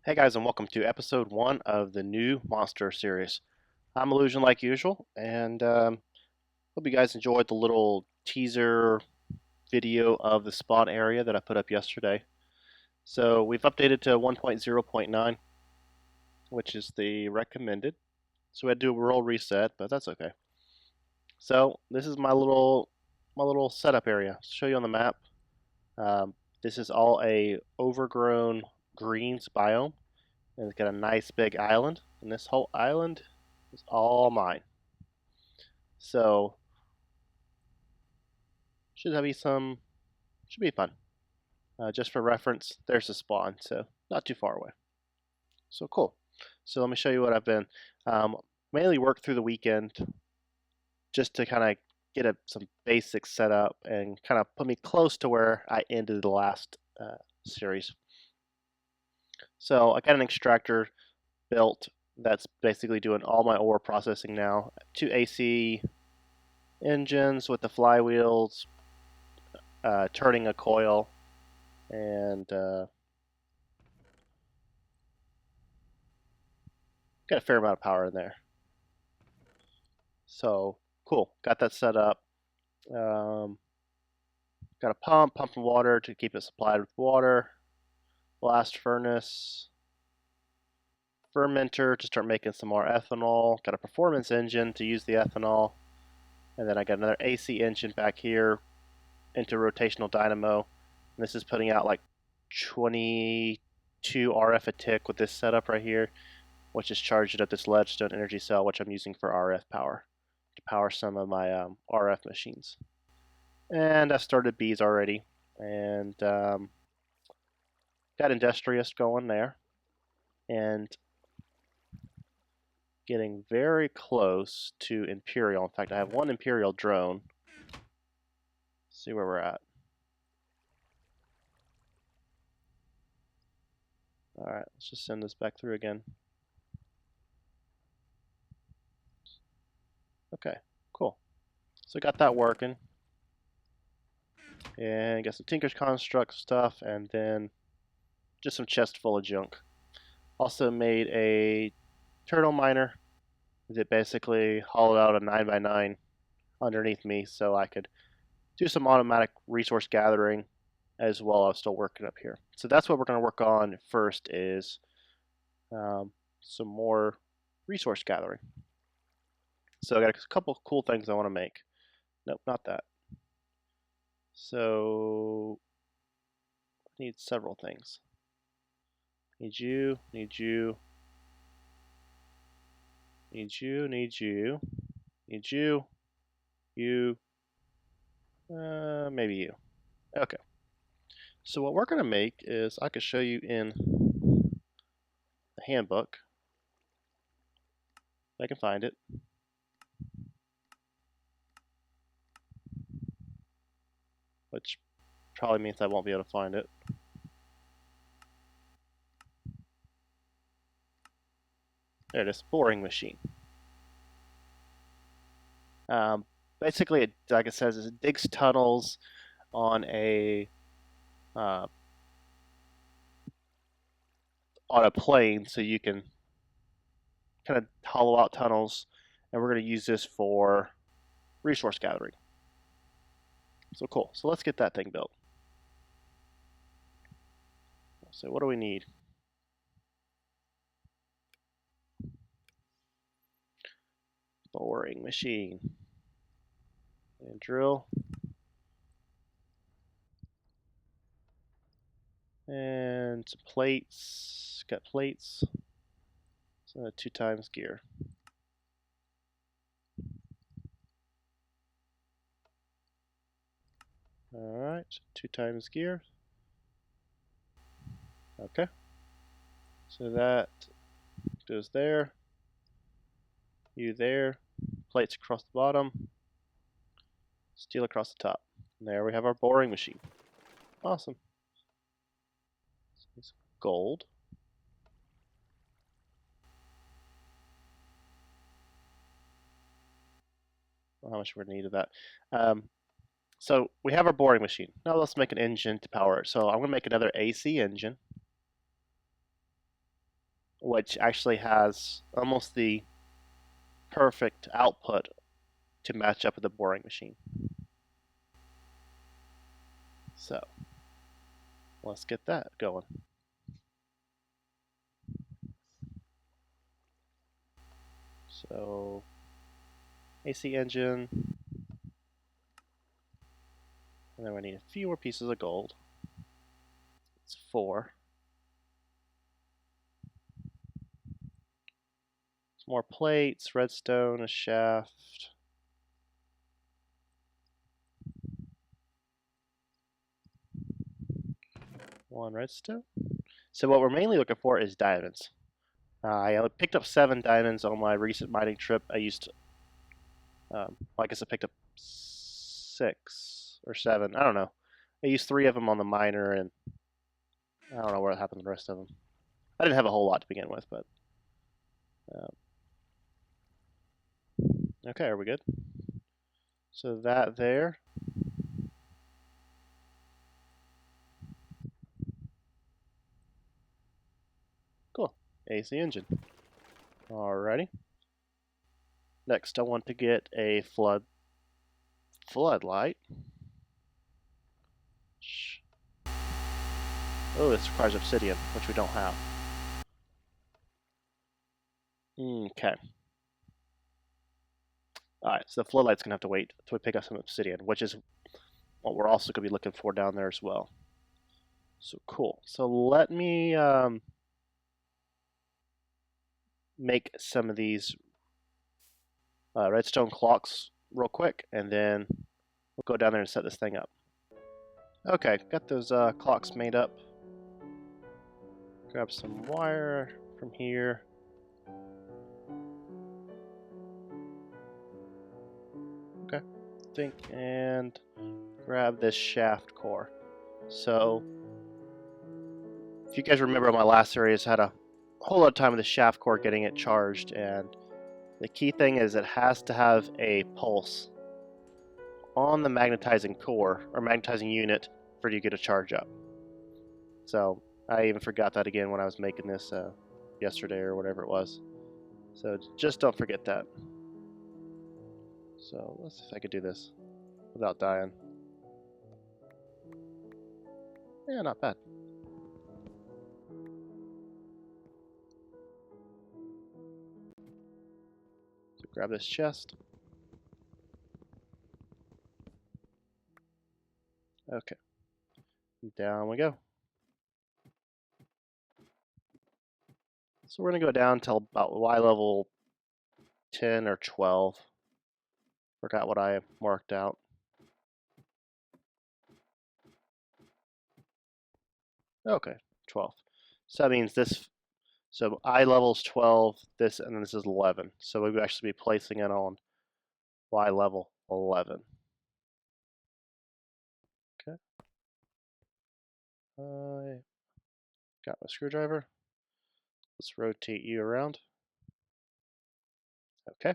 Hey guys, and welcome to episode 1 of the new Monster series. I'm Illusion like usual, and hope you guys enjoyed the little teaser video of the spawn area that I put up yesterday. So we've updated to 1.0.9, which is the recommended. So we had to do a world reset, but that's okay. So this is my little setup area. I'll show you on the map. Um, this is all a overgrown greens biome. And it's got a nice big island, and this whole island is all mine. So should be fun. Just for reference, there's the spawn, so not too far away. So cool. So let me show you what I've been. Mainly worked through the weekend just to kind of get some basics set up and kind of put me close to where I ended the last series. So I got an extractor built that's basically doing all my ore processing now. 2 AC engines with the flywheels, turning a coil, and got a fair amount of power in there. So cool, got that set up. Um, got a pumping water to keep it supplied with water. Blast furnace, fermenter to start making some more ethanol. Got a performance engine to use the ethanol, and then I got another AC engine back here into rotational dynamo. And this is putting out like 22 RF a tick with this setup right here, which is charging up this leadstone energy cell, which I'm using for RF power to power some of my RF machines. And I started bees already, and got industrious going there, and getting very close to Imperial. In fact, I have one Imperial drone. Let's see where we're at. All right, let's just send this back through again. Okay, cool. So got that working. And got some Tinker's Construct stuff, and then just some chest full of junk. Also made a turtle miner that basically hollowed out a 9x9 underneath me so I could do some automatic resource gathering as well. I was still working up here. So that's what we're going to work on first is some more resource gathering. So I got a couple cool things I want to make. Nope, not that. So I need several things. Need you, need you, need you, need you, need you, you, maybe you. Okay. So what we're going to make is I could show you in the handbook. If I can find it. Which probably means I won't be able to find it. There it is, boring machine. Basically, like it says, it digs tunnels on uh, on a plane, so you can kind of hollow out tunnels, and we're going to use this for resource gathering. So cool. So let's get that thing built. So what do we need? Boring machine. And drill. And some plates. Got plates. So 2 times gear. Alright, 2 times gear. Okay. So that goes there. You there. Plates across the bottom. Steel across the top. And there we have our boring machine. Awesome. Gold. How much we're going to need of that. So we have our boring machine. Now let's make an engine to power it. So I'm going to make another AC engine. which actually has almost the perfect output to match up with the boring machine. So let's get that going. So AC engine, and then we need a few more pieces of gold. It's 4. Some more plates, redstone, a shaft. One redstone. So what we're mainly looking for is diamonds. I picked up 7 diamonds on my recent mining trip. I used, I guess I picked up 6 or 7. I don't know. I used 3 of them on the miner, and I don't know what happened to the rest of them. I didn't have a whole lot to begin with, but uh, okay, are we good? So that there. Cool. AC engine. Alrighty. Next, I want to get a floodlight. Oh, this requires obsidian, which we don't have. Okay. Alright, so the floodlight's going to have to wait till we pick up some obsidian, which is what we're also going to be looking for down there as well. So cool. So let me make some of these redstone clocks real quick, and then we'll go down there and set this thing up. Okay, got those clocks made up. Grab some wire from here. Okay, and grab this shaft core. So, if you guys remember, my last series had a whole lot of time with the shaft core getting it charged, and the key thing is it has to have a pulse on the magnetizing core or magnetizing unit for you to get a charge up. So I even forgot that again when I was making this yesterday or whatever it was. So just don't forget that. So let's see if I could do this without dying. Yeah, not bad. So grab this chest. Okay. Down we go. So we're going to go down till about Y level 10 or 12. Forgot what I marked out. Okay, 12. So that means this, so I level's 12, this, and then this is 11. So we would actually be placing it on Y level 11. Okay. I got my screwdriver. Let's rotate you around. Okay.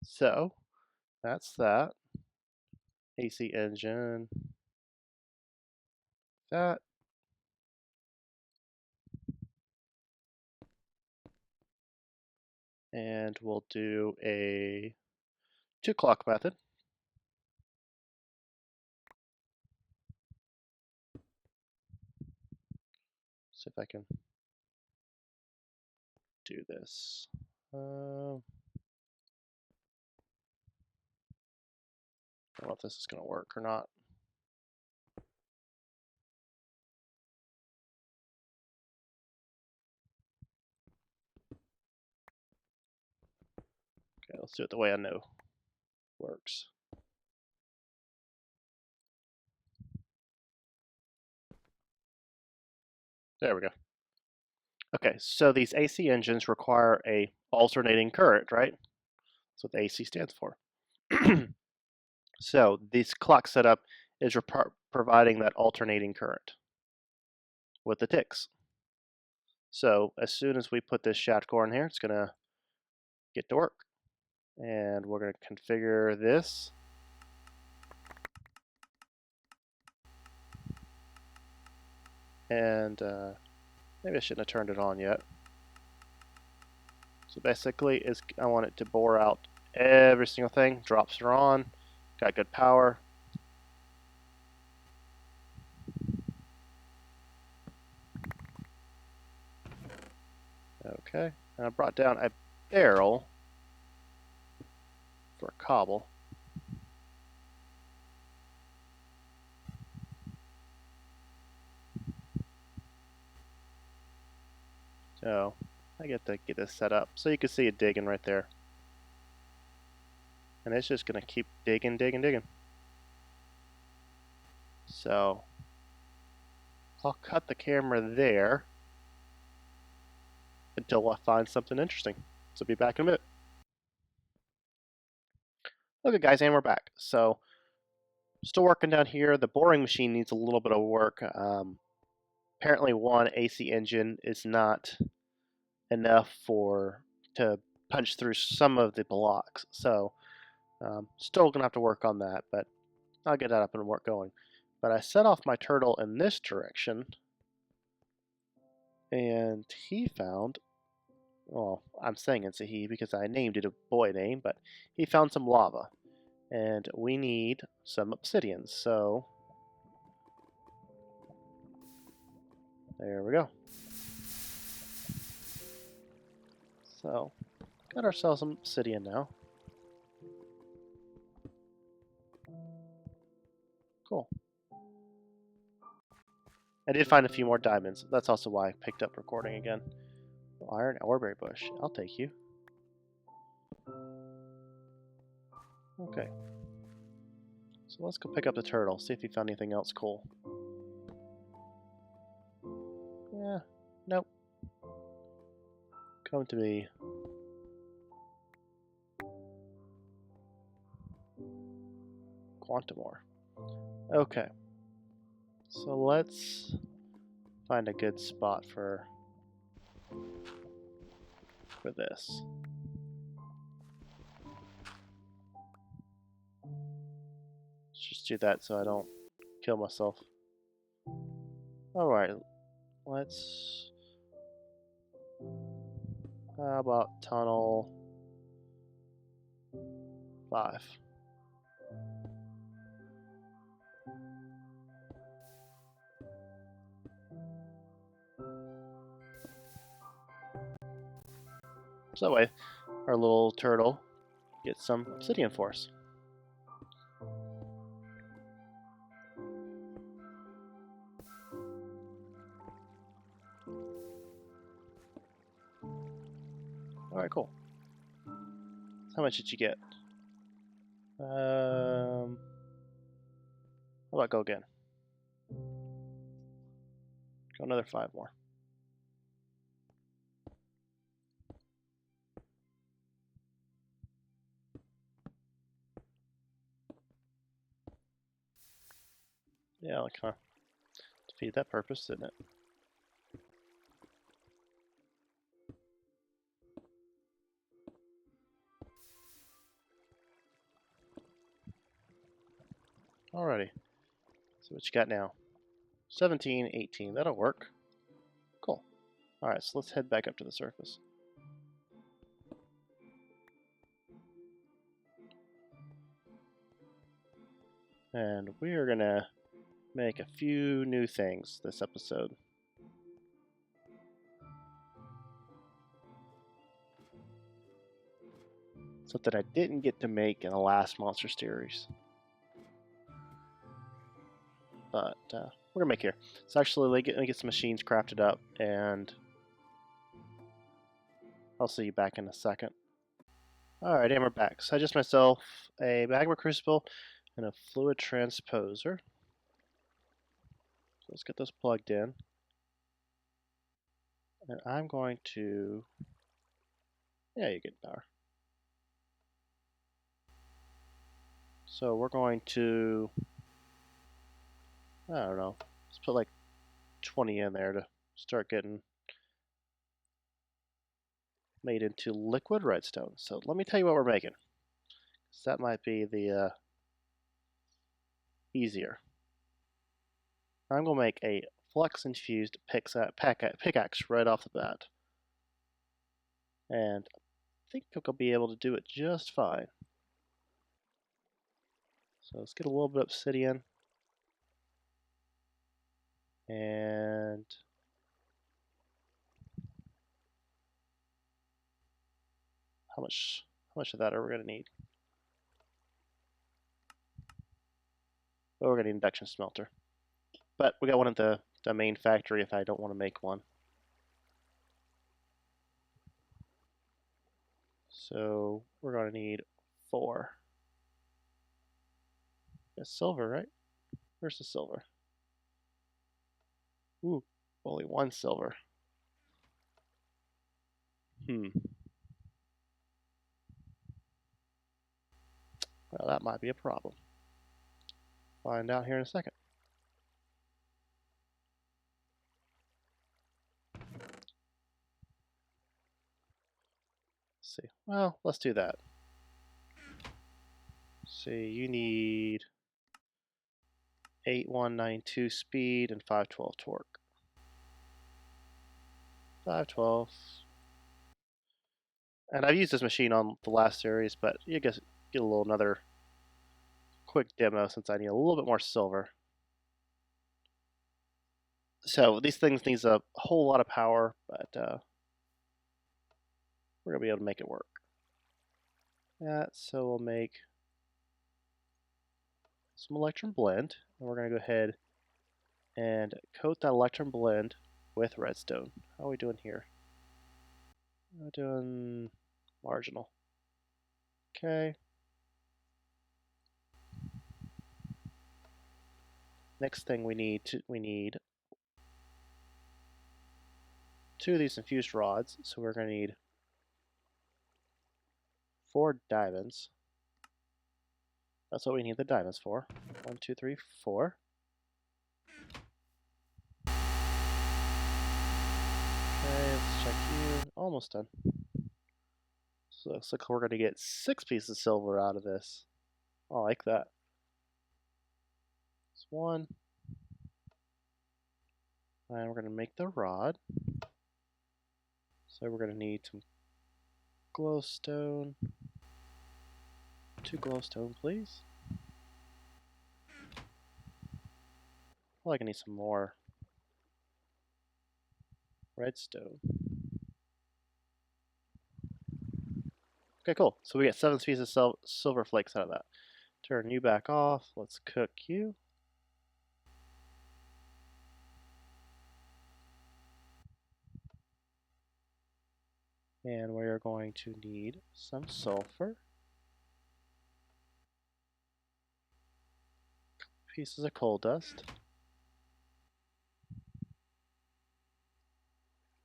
So that's that. AC engine. That. And we'll do a 2 clock method. See if I can do this. I don't know if this is going to work or not. Okay, let's do it the way I know works. There we go. Okay, so these AC engines require a alternating current, right? That's what the AC stands for. So this clock setup is providing that alternating current with the ticks. So as soon as we put this shaft core in here, it's going to get to work. And we're going to configure this. And maybe I shouldn't have turned it on yet. So basically, I want it to bore out every single thing. Drops are on. Got good power. Okay. And I brought down a barrel for a cobble. So I get to get this set up. So you can see it digging right there. And it's just going to keep digging, digging, digging. So I'll cut the camera there until I find something interesting. So be back in a bit. Okay guys, and we're back. So still working down here. The boring machine needs a little bit of work. Apparently one AC engine is not enough to punch through some of the blocks. So still gonna have to work on that, but I'll get that up and work going. But I set off my turtle in this direction, and he found, well, I'm saying it's a he because I named it a boy name, but he found some lava. And we need some obsidian, so there we go. So, got ourselves some obsidian now. Cool. I did find a few more diamonds. That's also why I picked up recording again. Iron elderberry bush. I'll take you. Okay. So let's go pick up the turtle, see if he found anything else cool. Yeah, nope. Come to me. Quantumore. Okay. So let's find a good spot for this. Let's just do that so I don't kill myself. Alright, let's... How about tunnel 5? So that way, our little turtle gets some obsidian for us. Alright, cool. How much did you get? How about go again? Go another 5 more. Yeah, like kind of defeated that purpose, didn't it? Alrighty. So what you got now? 17, 18. That'll work. Cool. Alright, so let's head back up to the surface. And we are gonna make a few new things this episode. Something I didn't get to make in the last Monster series. But we're gonna make here. So actually, let me get some machines crafted up, and I'll see you back in a second. Alright, and we're back. So I just myself a magma crucible and a fluid transposer. So let's get those plugged in. And I'm going to... Yeah, you get power. So we're going to... I don't know. Let's put like 20 in there to start getting made into liquid redstone. So let me tell you what we're making. So that might be the easier. I'm going to make a flux infused pickaxe right off the bat. And I think I'll be able to do it just fine. So let's get a little bit of obsidian. And how much of that are we going to need? Oh, we're going to need an induction smelter. But we got one at the main factory if I don't want to make one. So we're going to need 4. That's silver, right? Where's the silver? Ooh, only 1 silver. Well, that might be a problem. Find out here in a second. Let's see. Well, let's do that. See, you need 8192 speed and 512 torque. 512. And I've used this machine on the last series, but you guess get a little another quick demo since I need a little bit more silver. So these things needs a whole lot of power, but we're gonna be able to make it work. So we'll make some electrum blend, and we're gonna go ahead and coat that electrum blend with redstone. How are we doing here? We're doing marginal. Okay. Next thing we need 2 of these infused rods, so we're gonna need 4 diamonds. That's what we need the diamonds for. 1, 2, 3, 4. Okay, let's check you. Almost done. So it looks like we're gonna get 6 pieces of silver out of this. I like that. It's 1. And we're gonna make the rod. So we're gonna need some glowstone. 2 glowstone, please. Well, I can need some more redstone. Okay, cool. So we get 7 pieces of silver flakes out of that. Turn you back off. Let's cook you. And we are going to need some sulfur. Pieces of coal dust.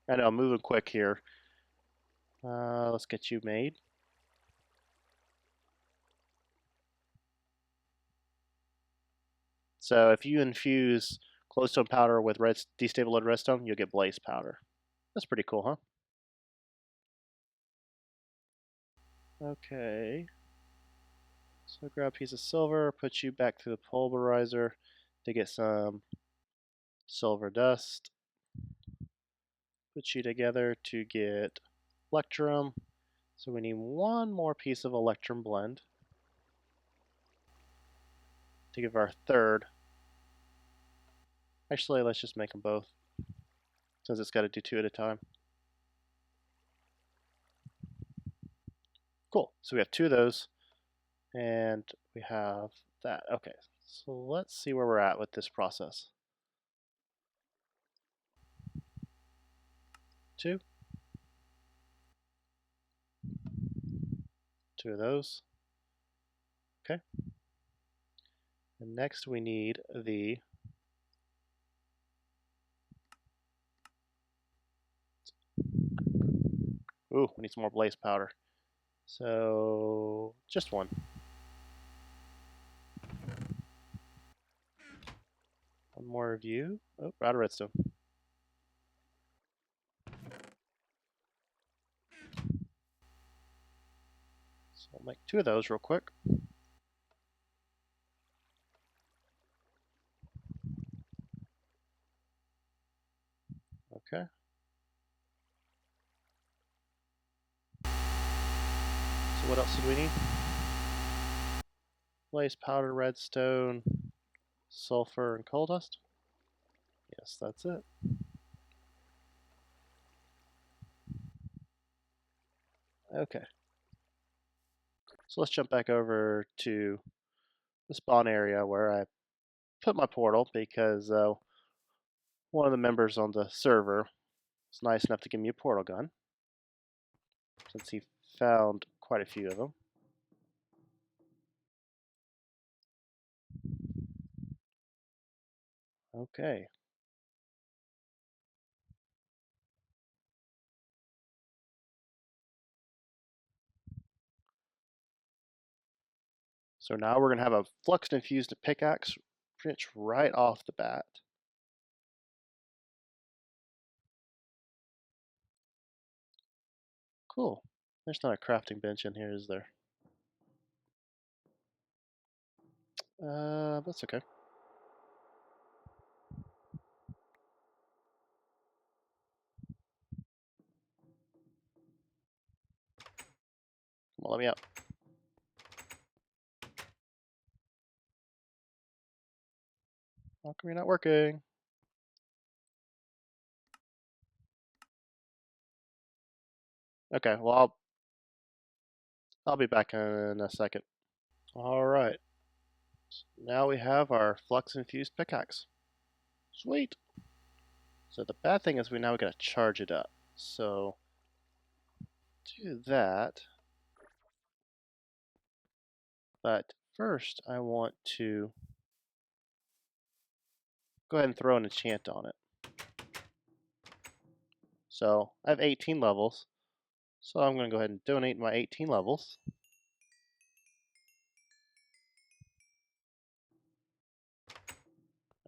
I know, I'm moving quick here. Let's get you made. So if you infuse glowstone powder with destabilized redstone, you'll get blaze powder. That's pretty cool, huh? Okay. So grab a piece of silver, put you back through the pulverizer to get some silver dust. Put you together to get electrum. So we need 1 more piece of electrum blend to give our 3rd. Actually, let's just make them both, since it's got to do 2 at a time. Cool. So we have 2 of those, and we have that. Okay, so let's see where we're at with this process. 2. 2 of those. Okay. And next we need the ooh, we need some more blaze powder. So just 1. 1 more of you. Oh, out of redstone. So I'll make 2 of those real quick. Okay. So what else did we need? Blaze powder, redstone, sulfur, and coal dust? Yes, that's it. Okay. So let's jump back over to the spawn area where I put my portal because one of the members on the server was nice enough to give me a portal gun since he found quite a few of them. Okay. So now we're going to have a flux infused pickaxe pretty much right off the bat. Cool. There's not a crafting bench in here, is there? That's okay. Come on, let me out. How come you're not working? Okay, well, I'll be back in a second. All right. Now we have our flux infused pickaxe. Sweet. So the bad thing is we now got to charge it up. So do that. But first I want to go ahead and throw an enchant on it. So I have 18 levels. So I'm going to go ahead and donate my 18 levels.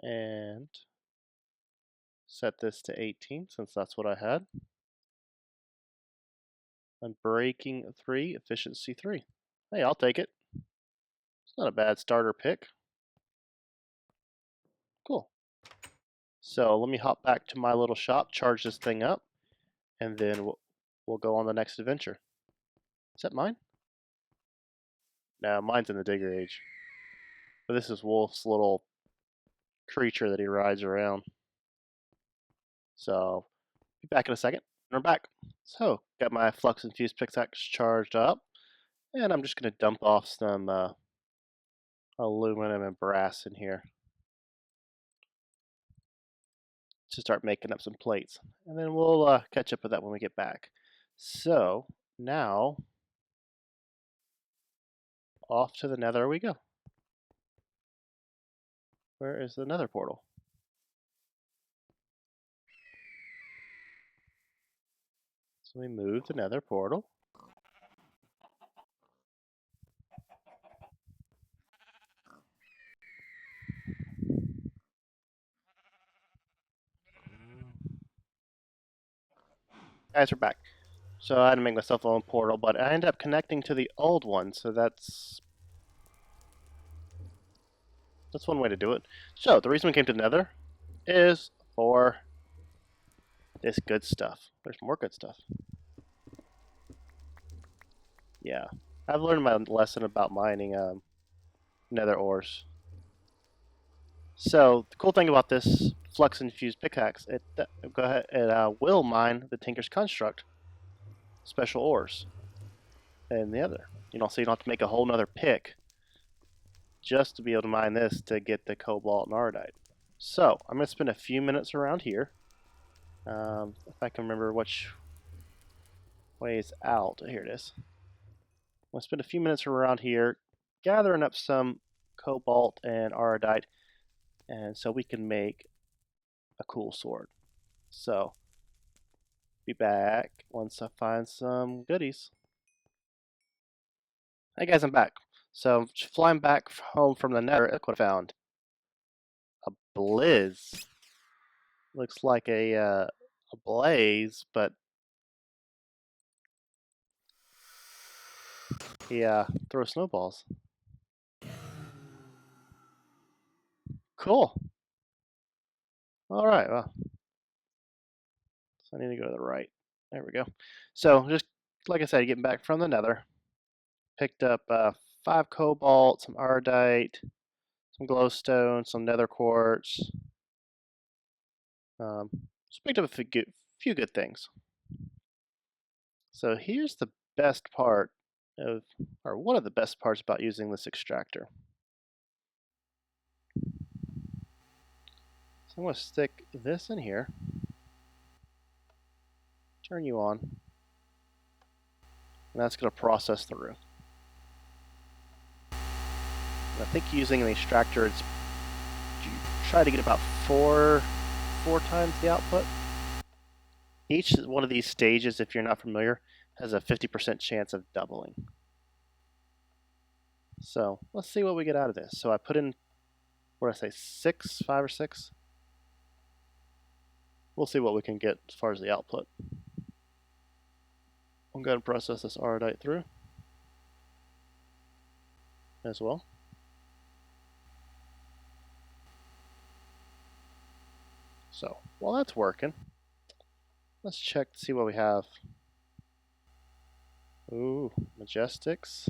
And set this to 18 since that's what I had. Unbreaking 3, efficiency 3. Hey, I'll take it. It's not a bad starter pick. Cool. So let me hop back to my little shop, charge this thing up, and then we'll go on the next adventure. Is that mine? No, mine's in the digger age. But this is Wolf's little creature that he rides around. So, be back in a second. We're back. So, got my flux infused pickaxe charged up, and I'm just going to dump off some aluminum and brass in here to start making up some plates. And then we'll catch up with that when we get back. So, now, off to the nether we go. Where is the nether portal? So we move the nether portal. Guys, we're back. So I had to make myself a own portal, but I ended up connecting to the old one, so that's one way to do it. So the reason we came to the nether is for this good stuff. There's more good stuff. Yeah. I've learned my lesson about mining nether ores. So the cool thing about this flux infused pickaxe, it will mine the Tinker's Construct special ores in the other. So you don't have to make a whole nother pick just to be able to mine this to get the cobalt and ardite. So I'm going to spend a few minutes around here. If I can remember which way is out. Here it is. I'm going to spend a few minutes around here gathering up some cobalt and ardite, and so we can make a cool sword. So, be back once I find some goodies. Hey guys, I'm back. So, flying back home from the nether, look what I found. A blizz. Looks like a blaze, but he throws snowballs. Cool. Alright, well. So I need to go to the right. There we go. So, just like I said, getting back from the nether. picked up 5 cobalt, some iodite, some glowstone, some nether quartz. Just picked up a few good things. So here's the best part of, or one of the best parts about using this extractor. So I'm going to stick this in here, turn you on, and that's going to process through. And I think using the extractor, it's you try to get about four times the output. Each one of these stages, if you're not familiar, has a 50% chance of doubling. So let's see what we get out of this. So I put in, what did I say, 5 or 6? We'll see what we can get as far as the output. I'm going to process this iodite through as well. So while that's working, let's check to see what we have. Ooh, Majestics.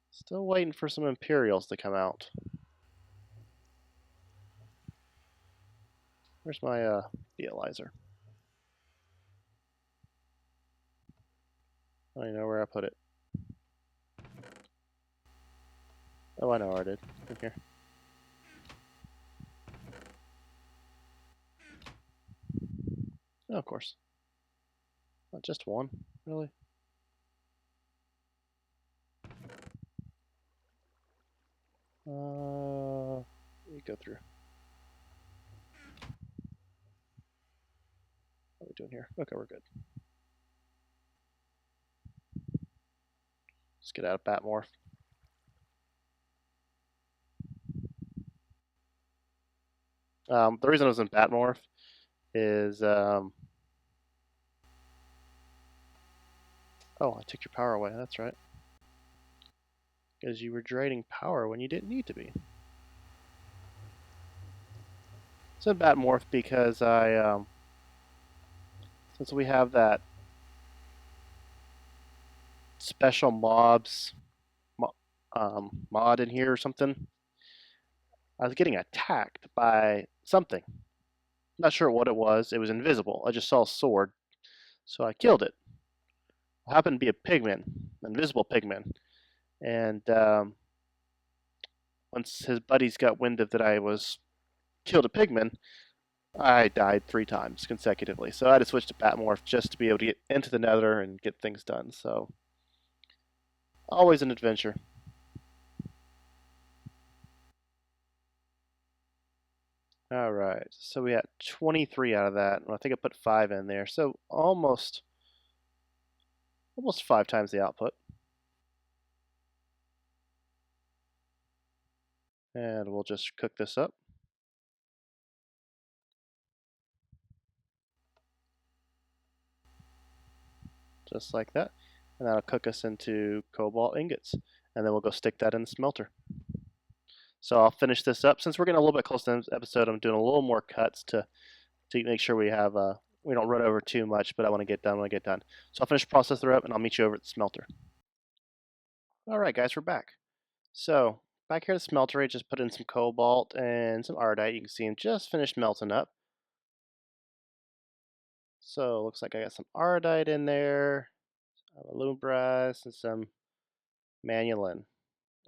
Still waiting for some Imperials to come out. Where's my Theolizer? I don't even know where I put it. Oh, I know where I did. In here. Oh, of course. Not just one, really. You go through. What are we doing here? Okay, we're good. Let's get out of Batmorph. The reason I was in Batmorph is, oh, I took your power away. That's right. Because you were draining power when you didn't need to be. So in Batmorph because since we have that special mobs mod in here or something, I was getting attacked by something. Not sure what it was. It was invisible. I just saw a sword, so I killed it. It happened to be a pigman, invisible pigman, and once his buddies got wind of that I was killed a pigman, I died 3 times consecutively. So I had to switch to Batmorph just to be able to get into the Nether and get things done. So always an adventure. All right, so we had 23 out of that, and I think I put 5 in there, so almost 5 times the output. And we'll just cook this up. Just like that. And that'll cook us into cobalt ingots. And then we'll go stick that in the smelter. So I'll finish this up. Since we're getting a little bit close to the episode, I'm doing a little more cuts to make sure we have we don't run over too much, but I want to get done when I get done. So I'll finish the processor up and I'll meet you over at the smelter. Alright guys, we're back. So back here at the smelter, I just put in some cobalt and some iodite. You can see them just finished melting up. So it looks like I got some iodite in there, a loom brass, and some manulin.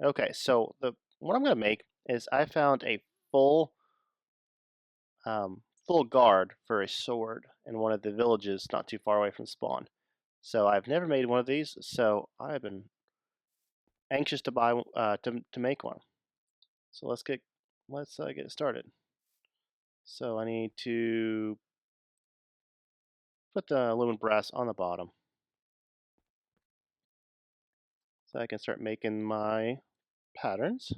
Okay, so what I'm going to make is I found a full full guard for a sword in one of the villages not too far away from spawn. So I've never made one of these, so I've been anxious to buy to make one. So let's get started. So I need to put the aluminum brass on the bottom, so I can start making my patterns.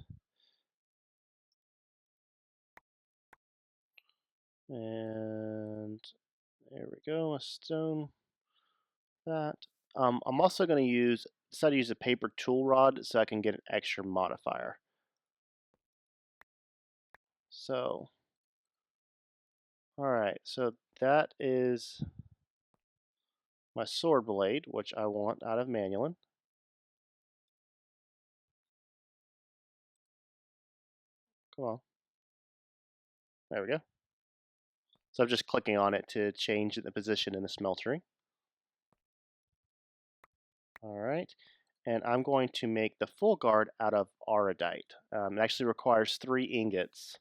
And there we go, a stone that. I'm also going to decide to use a paper tool rod so I can get an extra modifier. So, alright, so that is my sword blade, which I want out of Manulin. Come on. There we go. So I'm just clicking on it to change the position in the smeltery. All right. And I'm going to make the full guard out of Aurudite. It actually requires 3 ingots.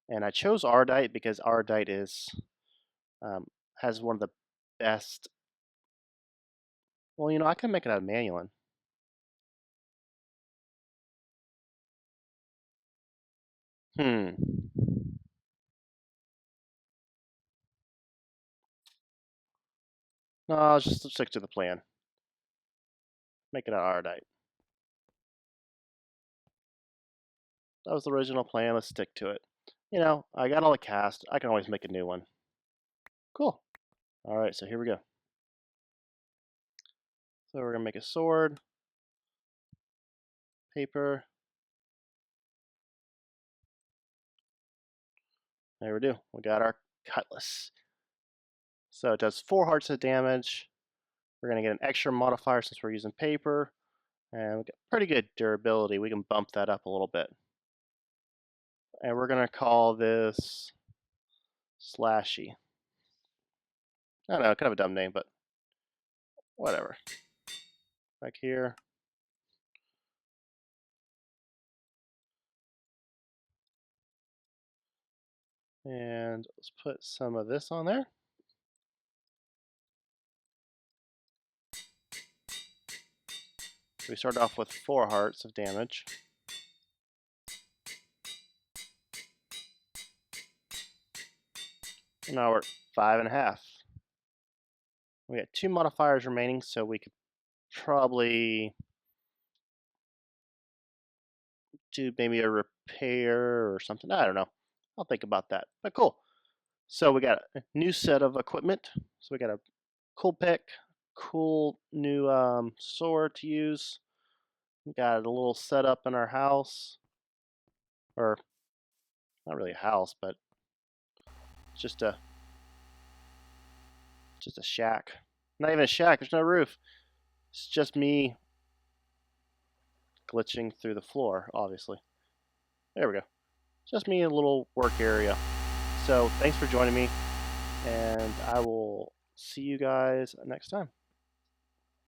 And I chose Aurudite because Aurudite um, has one of the best. Well, I can make it out of Manulin. Hmm. No, I'll just stick to the plan. Make it out of Aurudite. That was the original plan. Let's stick to it. I got all the cast. I can always make a new one. Cool. All right, so here we go. So we're gonna make a sword, paper. There we do. We got our cutlass. So it does 4 hearts of damage. We're gonna get an extra modifier since we're using paper, and we got pretty good durability. We can bump that up a little bit. And we're gonna call this Slashy. I don't know, kind of a dumb name, but whatever. Back here. And let's put some of this on there. We start off with 4 hearts of damage. And now we're at 5.5. We got 2 modifiers remaining, so we could probably do maybe a repair or something. I don't know. I'll think about that. But cool. So we got a new set of equipment. So we got a cool pick, cool new sword to use. We got a little setup in our house, or not really a house, but just a shack. Not even a shack. There's no roof. It's just me glitching through the floor. Obviously, there we go. Just me in a little work area. So thanks for joining me, and I will see you guys next time.